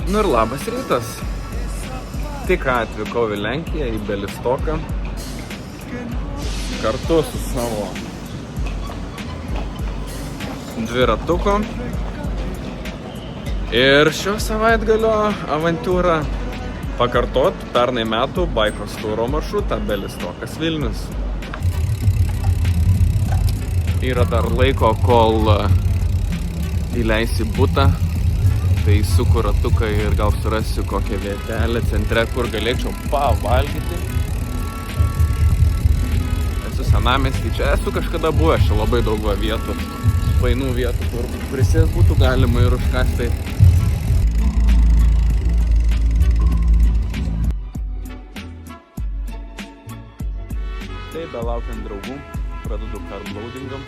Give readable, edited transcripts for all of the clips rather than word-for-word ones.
Nu ir labas rytas. Tik atvykau į Lenkiją, į Belistoką, kartu su savo dviratuku. Ir šio savaitgalio avantūrą pakartot pernai metų baikos turo maršrutą Belistokas Vilnius. Yra dar laiko, kol įleisi butą, tai suku ratuką ir gal surasiu kokią vietelę centre, kur galėčiau pavalgyti. Esu senamiesty, čia esu kažkada buvęs, čia labai daug vietų, painų vietų, kur prisės būtų galima ir užkasti. Tai belaukiant draugų, pradedu karblaudingam.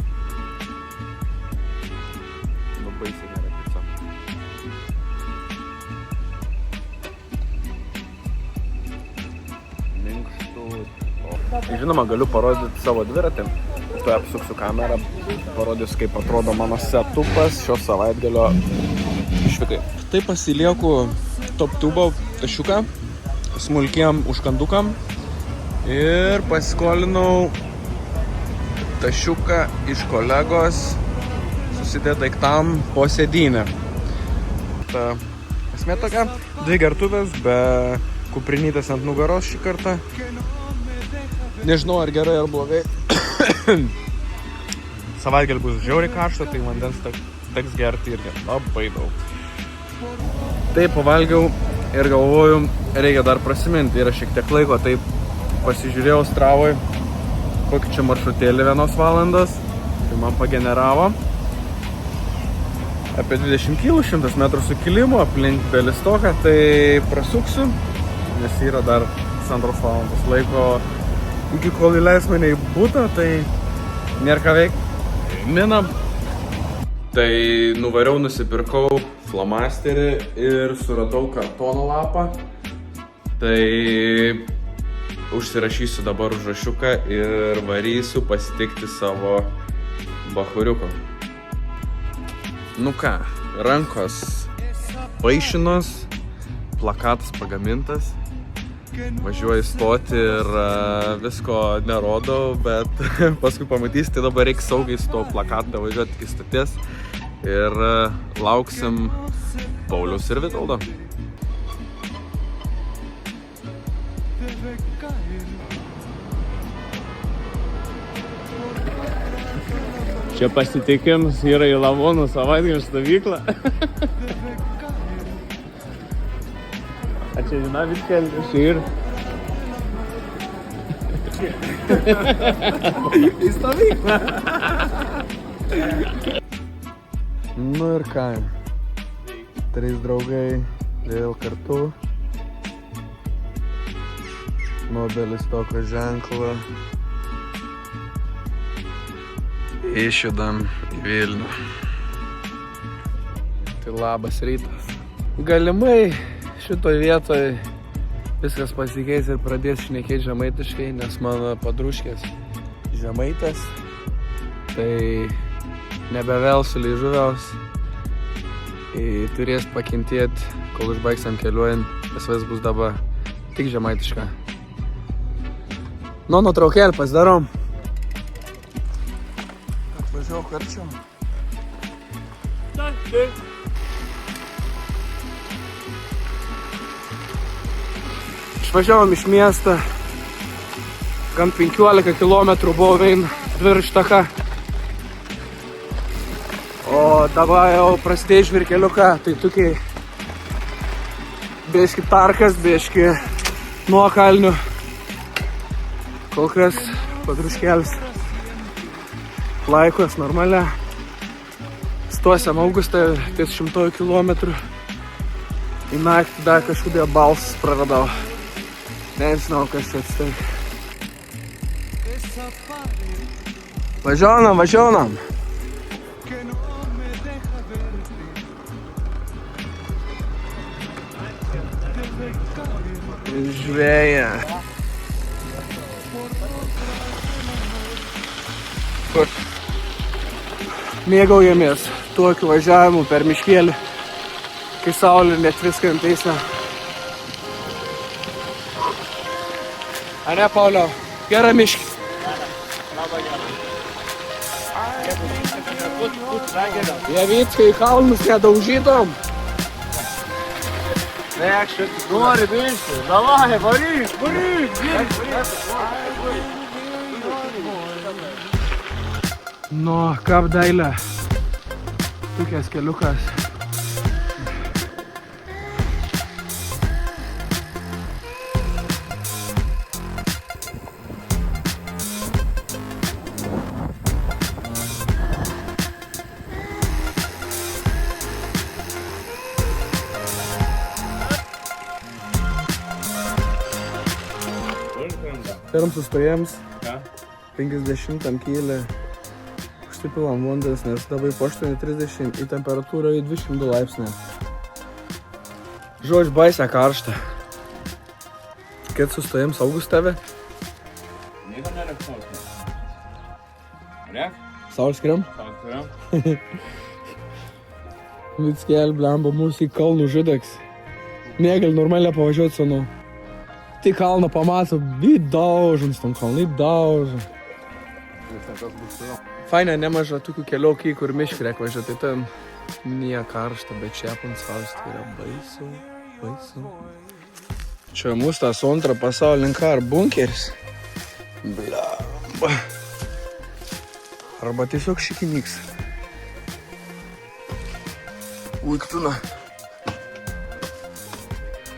Nu, baisiai nėra pica. Žinoma, galiu parodyti savo dviratį. Tuoj apsuksiu kamerą, parodys, kaip atrodo mano setupas šio savaitgalio išvykai. Tai pasilieku top tubo tašiuką smulkiem užkandukam ir pasiskolinau tašiuką iš kolegos susidėt daiktam po sėdynę. Ta esmė tokia, 2 gertuvės be kuprinytės ant nugaros šį kartą. Nežinau, ar gerai, ar blogai. Savaitgalį bus žiauriai karšta, tai vandens teks gerti irgi labai daug. Tai pavalgiau ir galvoju, reikia dar prasiminti. Yra šiek tiek laiko, tai pasižiūrėjau Stravoj, kokį čia maršrutėlį 1 valandos. Tai man pageneravo apie 20 km, 100 metrų sukilimo aplink Belistoką. Tai prasuksiu, nes yra dar 2 valandos laiko. Iki kol įleis mane į butą, tai nėra ką veikti. Minam. Tai nuvariau, nusipirkau flomasterį ir suradau kartono lapą. Tai užsirašysiu dabar užrašiuką ir varysiu pasitikti savo bachuriuko. Nu ką, rankos paišinos, plakatas pagamintas. Važiuoju stoti ir visko nerodau, bet paskui pamatys, tai dabar reikia saugiai su to plakatą važiuoti iki stoties ir lauksim Pauliaus ir Vitoldo. Čia pasitikim, yra į Lavonų savaitgalio stovyklą. A čia žina Vitkelis ir... Į stovyklą. Nu ir ką, 3 draugai vėl kartu. Nuo Belistoko ženklo išjudam į Vilnių. Tai labas rytas. Galimai šitoj vietoj viskas pasikeis ir pradės šnekėti žemaitiškai, nes mano padruškės žemaitės. Tai nebevelsiu liežuviaus. Turės pakentėti, kol užbaigsim keliuojant, viskas bus dabar tik žemaitiška. Nu, nutraukėlį pasidarom. Atvažiuok arčiau. Išvažiavom iš miestą, gan 15 km buvo eina dviračių taka. O dabar jau prasidėjo žvirkeliuką, tai tokiai biški tarkas, biški nuokalnių. Kol kas padruškelis laikos normalia. Stuosiam augustą, ties 100 km. Į naktį dar kažkodėl balsas praradau. Nežinau, kas čia atsitinka. Važiuonam. Žvėja. Mėgaujamės tokiu važiavimu per miškėlį. kai saulė net viską anteisne. Ane, Pauliau? Gera miškis. Labai gerai. Jie vyckai į kalnus nedaužytom. Nori biški. Davai, varyk. Nu, kap dailė. Tukės keliukas. Pirm sustojams, 50 kylį, užsipilam vandas, nes dabar po 8:30 į temperatūrą į 200 laipsnį. Žodžiu, baisę karštą. Kiek sustojam saugus tave? Nieko nereikštos. Rek? Saulis krem? Saulis krem? Vickel, blemba, mūsų į kalnų žudeks. Negal normaliai pavažiuoti senu. Tai kalną pamato, įdaužins tam kalną, įdaužin. Faina, nemaža tokių keliokį, kur miškį reik važiuoti, tai ten nie karšta, bet čia ant savas tai yra baisu. Čia mūsų tas antrą pasaulinį karą bunkeris. Blemba. Arba tiesiog šikiniks. Uiktuna.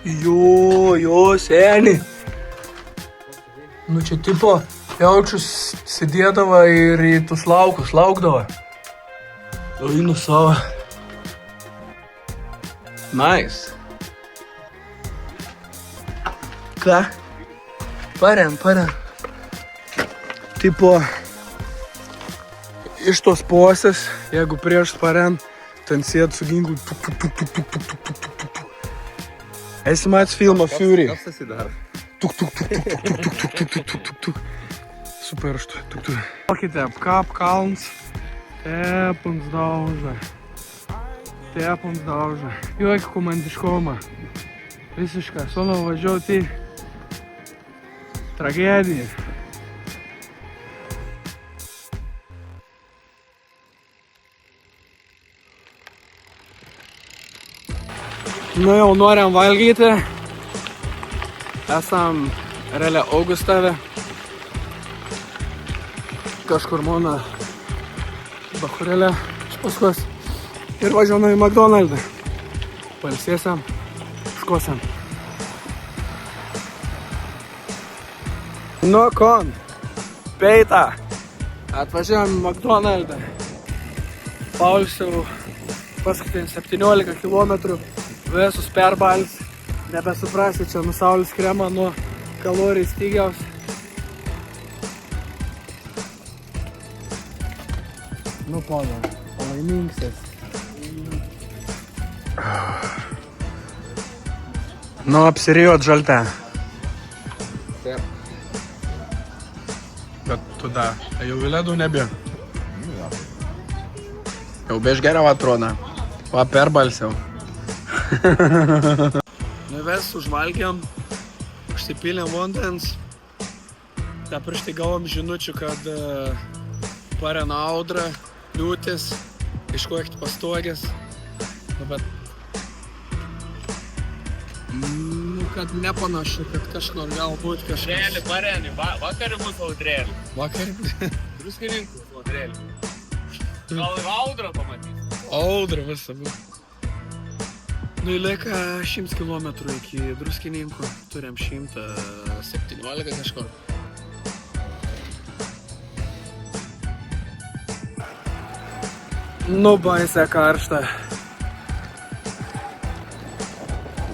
Jo, seni. Nu čia tipo, jaučius sėdėdavo ir į tus laukus laukdavo. Einu savo. Nice. Ką? Parem. Tipo, iš tos posės, jeigu prieš parem, ten sėd su ginklu. Esi matęs filmą Fury? Kas dar? Tuk. Super, tuk. Pakite, apkap kalns, tepans dauža. Jokį komandiškumą. Visišką, sono važiuoti. Tragedija. Nu jau noriam valgyti. Esam realiai Augustave. Kažkur mano bachurėlė iš paskos. Ir važiuojam į McDonald'ą. Palsėsiam, škosiam. Nu kon, peita. Atvažiuojam į McDonald'ą. Paulsiau paskutinį 17 km. Visus perbalis, nebesuprasi, čia nuo saulės kremą, nuo kalorijų stygiaus. Nu, pono, palaimingsis. Nu, apsirijot žaltę. Taip. Bet tu da, jau vilėdų nebė. Jau beš geriau atrodo. Va, perbalsiau. Mes užvalgėm, užsipylėm vandens. Da prieš tai gavom žinučių, kad parena audra, liūtis, iškokti pastogės. Bet kad nepanašu, kad kažkur galbūt kažkas. Audrėlį pareni, vakarį bus audrėlį. Vakarį? Druskininkų audrėlį. Gal ir audrą pamatys? Audra visą bus. Nu, įlieka 100 km iki Druskininkų. Turim 117 kažkur. Nu, baisė karšta.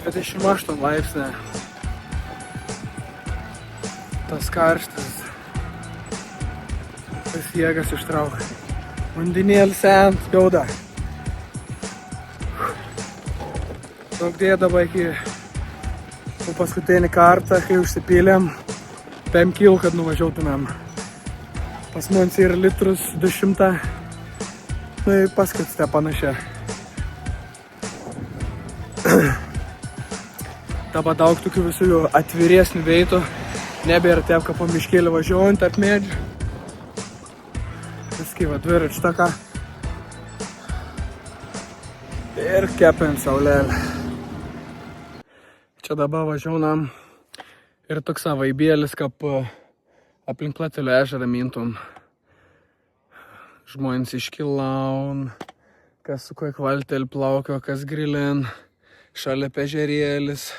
28 laipsnė. Tas karštas. Tas jėgas ištraukia. Vandenėlis ant skauda. Daug dėdavo iki paskutinį kartą, kai užsipylėm 5 kil, kad nuvažiuotumėm. Pas mums yra litrus 200, nu ir paskatste panašia. Dabar daug tokių visų atviresnių veitų. Nebėra taip, kad po miškėlį važiuojant tarp medžių. Viskai va dviračių taką. Ir kepint saulėlę. Čia dabar važiaunam ir toks vaibėlis, kaip aplink Platelių ežerą mintum. Žmonės iškilaun, kas su kokia valtelį plaukio, kas grilin, šalia ežerėlis.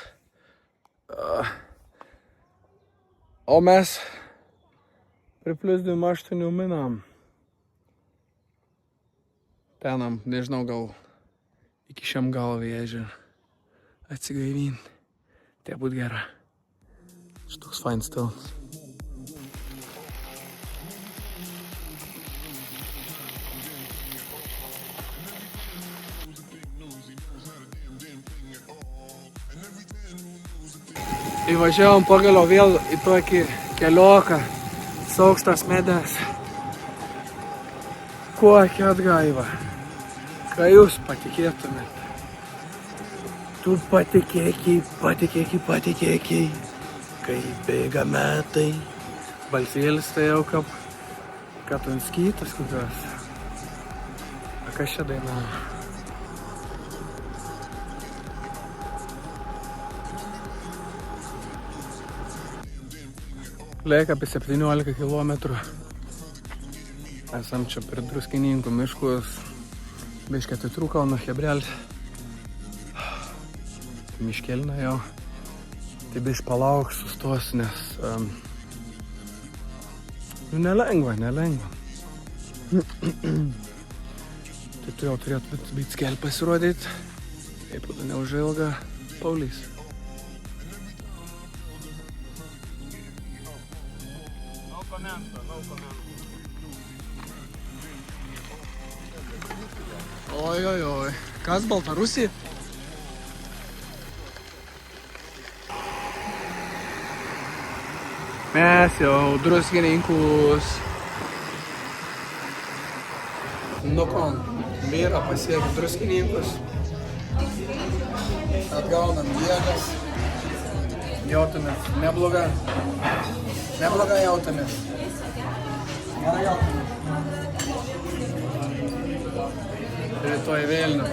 O mes prie +28 minam. Tenam, nežinau, gal iki šiam galvį ežerą. Atsigaivinti. Tai būt gera. Šitoks fainas tiltas. Įvažiavom pagaliau vėl į tokį kelioką, saukštas medės. Kokia atgaiva. Ką jūs patikėtumėt? Tu patikėki, kai bėga metai. Balsėlis tai jau kad anskytas kokios. A kas čia dainavo? Lieka apie 17 kilometrų. Esam čia prie Druskininkų miškus. Biškį atitrūkau nuo Hebrelis. Miškelina jau. Tai biš palauk, sustos, nes nelengva. Tai tu jau turėtų būti skelbį pasirodyti. Kaip tada neužilga Paulys. Oi. Kas Baltarusija? Mes jau Druskininkus. Nukon, vyra pasiekė Druskininkus. Atgaunam jėgas. Jautumės. Nebloga jautumės. Gerai jautumės. Rytoj Vilnių.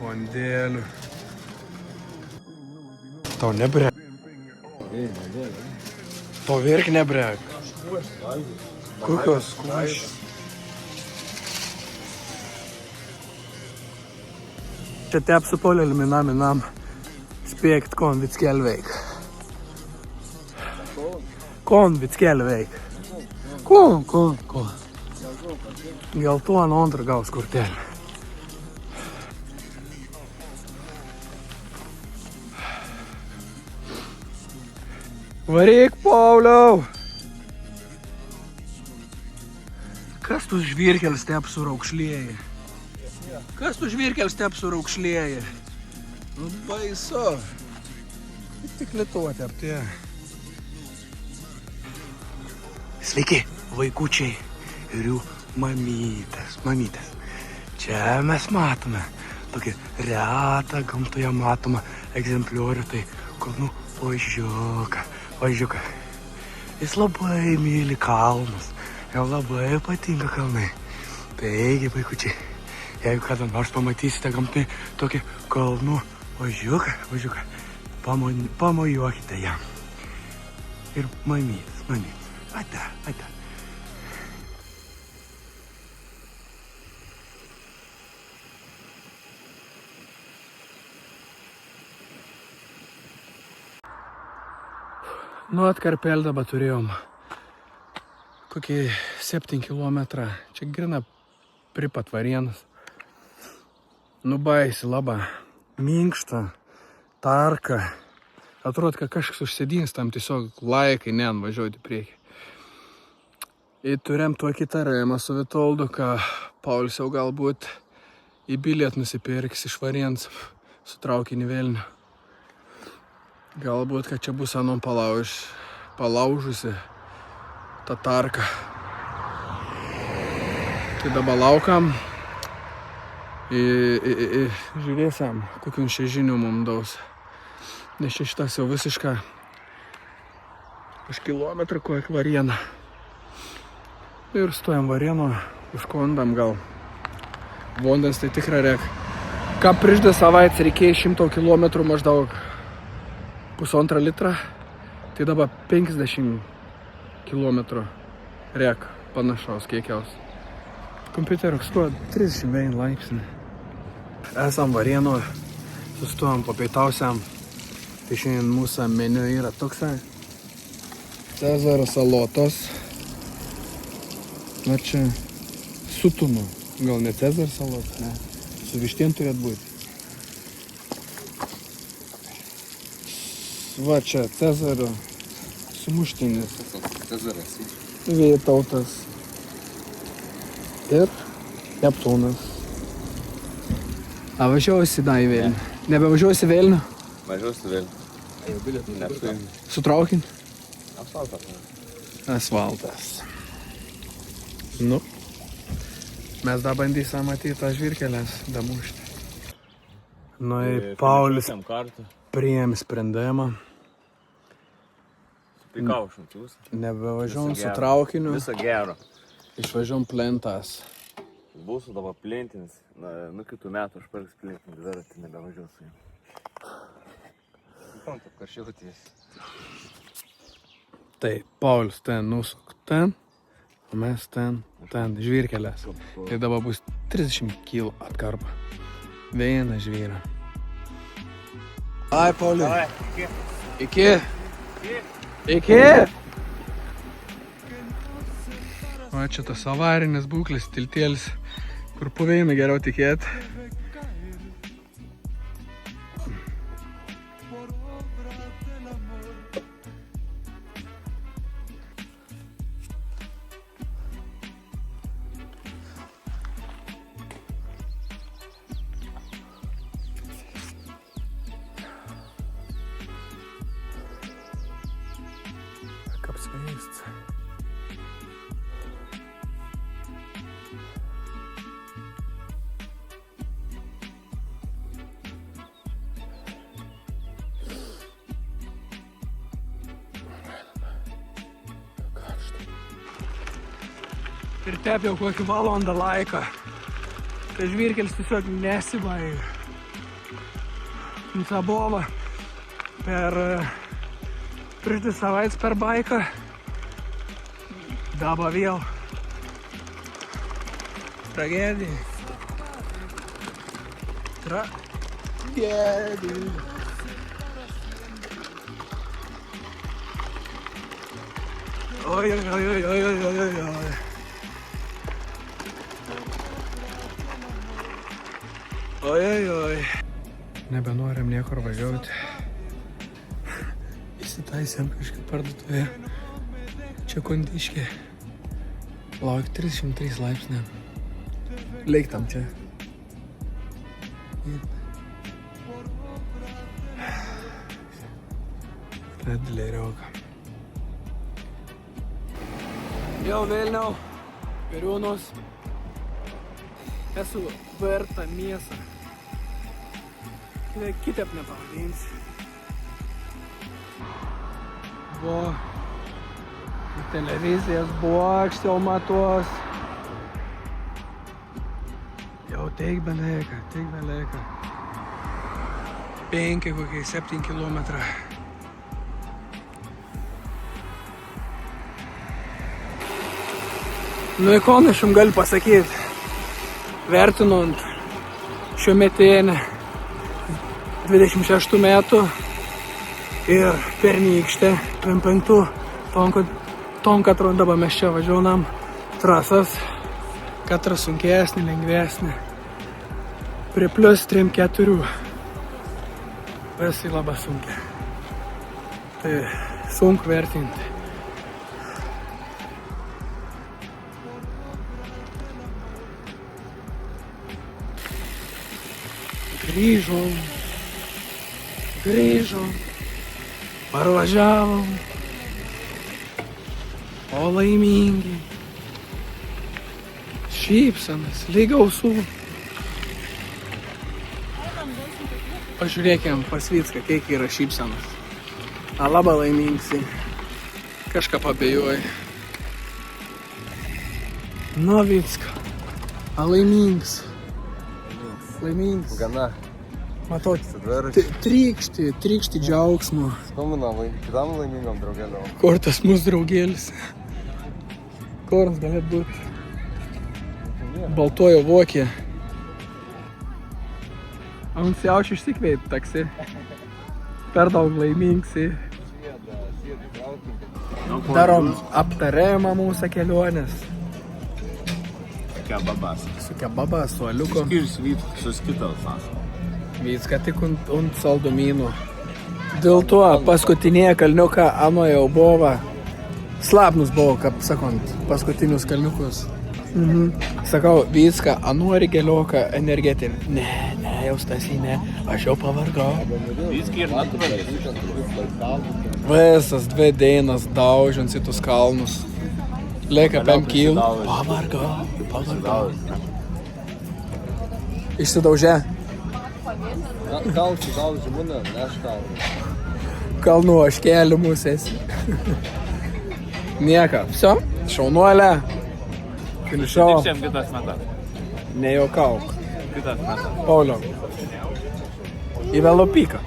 Bondėlių. Tau nebrek. Tau virk nebrek. Kokios kuoš? Čia te apsipolėlį minam. Spėkt kon vitskelveik. Kon vitskelveik. Kon. Geltoną antrą gaus kortelę. Varyk, Pauliau! Kas tu žvirkelis te apsuraukšlėji? Nu, baisu. Tik Lietuvotė aptė. Sveiki, vaikučiai ir jų mamytės. Čia mes matome tokį retą gamtoje matomą egzempliorių, tai kalnų ožiuką. Jis labai myli kalnus, jau labai patinka kalnai. Taigi, vaikučiai, jeigu kada nors pamatysite gamtai tokį kalnų ožiuką, pamojuokite jam. Ir mamytės. Ate. Nu, atkarpėlį dabar turėjom kokį 7 kilometrą. Čia grina pripat Varėnas. Nu, baisi labai. Minkšta, tarka. Atrodo, kad kažkas užsėdins tam tiesiog laikai, važiuoti priekį. Ir turėjom tokį tarėjimą su Vitoldu, kad Paulius jau galbūt į biliet nusipirks iš Varėns su traukinį Vilnių. Galbūt, kad čia bus anom palaužusi tatarką. Tai dabar laukam. Žiūrėsim, kokių čia žinių mums daus. Nes čia šitas jau visiška už kilometrą kokią varieną. Ir stojam varieno, užkondam gal. Vandens tai tikrai rek. Ką prieš 2 savaitės reikėjo 100 km maždaug 1,5 litrą, tai dabar 50 km rek panašaus kiekiaus. Kompiuteriu skuod 31 laipsnį. Esam varienoje, sustojam papietausiam. Tai šiandien mūsų meniu yra toksai. Cezario salotos. Na čia su tunu. Gal ne Cezario salotas, ne. Su vištien turėtų būti. Va čia Cezario sumuštinis. Cezaras. Vytautas. Ir Neptūnas. A važiuosi dar į Vilnių? Nebevažiuosi Vilnių? Važiuosi Vilnių. Jau bilietų neapsuim. Su traukin? Asfaltas. Asfaltas. Nu. Mes dar bandysim matyti tą žvyrkelės damušti. Nu ir Paulius priėmė sprendimą. Pikaušim, jūs? Nebevažiuom su traukiniu. Viso gero. Išvažiuom plentas. Būsiu dabar plentinis. Nu kitų metų aš pirks plentinį dviratį, nebevažiuosiu. Tam taip karšiauties. Tai Paulius ten nusuk ten, o mes ten žvyrkelės. Tai dabar bus 30 kg atkarpa. Vieną žvyrą. Ai, Pauliui. Iki. Iki. Va čia tas avarinės būklės tiltėlis, kur puvėjimai geriau tikėti. Kapsveist. Ir tep jau kokį valandą laiką. Tai žvyrkelis tiesiog nesibaigia. Nusabova prieš 2 savaitės per baiką. Dabar vėl. Tragedija. Tragedija. Oi, oi, oi, oi, oi, oi, oi, oi. Oi, oi, oi. Nebenorim niekur važiuoti. Įsitaisėm kažkaip parduotuvėje. Čia kondiškė. Lauk 33 laipsnė. Leiktam čia. Ledleriauka. Jau Vilniau, Viriūnus. Esu verta mėsą. Kitaip nepavadinsi. Buvo televizijas bokštė, jau matos. Jau teik beleika. 5 kokiai 7 kilometrą. Nu, ikonaišim galiu pasakyti, vertinant šio metinę 26 metų ir pernykštę 25 tom, kad dabar mes čia važiuonam trasas, katra sunkesnė, lengvesnė, prie plius 3-4 visi labai sunkia. Tai sunku vertinti. Grįžom. Parvažiavom. O laimingi. Šypsanas, lyg ausų. Pažiūrėkim pas Vycką, kiek yra šypsanas. Labai laimingi. Kažką pabejoja. Nu, Vycka. Laimingas. Laimingas. Gana. Matau, Dviračiai. trykšti džiaugsmo. Skambina kitam laimingam draugeliam. Kur tas mūsų draugėlis? Kur galėtų būti? Baltojo vokė. Ant jaučių išsikveit taksi. Per daug laimingsi. Darom aptariamą mūsų kelionės. Kebabas. Su kebaba, su aliuku. Skirs Vyckas kitas. Vycka tik ant saldumynų. Dėl to paskutinėje kalniuką ano jau buvo. Slapnus buvo, kaip sakant, paskutinius kalniukus. Sakau, Vycka, anuori gelioką energetinį. Ne, jau Stasy, ne. Aš jau pavargau. Vyckai ir natūraliai. Visas 2 dienas daužant į tus kalnus. Lieka 5 kilų. Pavargau. Išsidaužė. Kalčių daužį mane, ne aš kalčių. Kalnų aš keliamus esi. Nieka. Vsio, šaunuolė. Finišau. Šiam kitas metas. Nejuokauk. Kitas metas. Pauliau. Į Velopyką.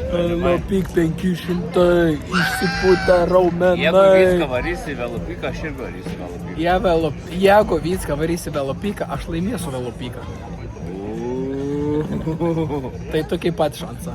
Velopyk 500, išsipūtę Jeigu raumenai. Vycką varysi į Velopyką, aš irgi varysiu į Velopyką. Jeigu Vycką varysi Velopyką, aš laimėsiu Velopyką. Tai tokia pat šansa.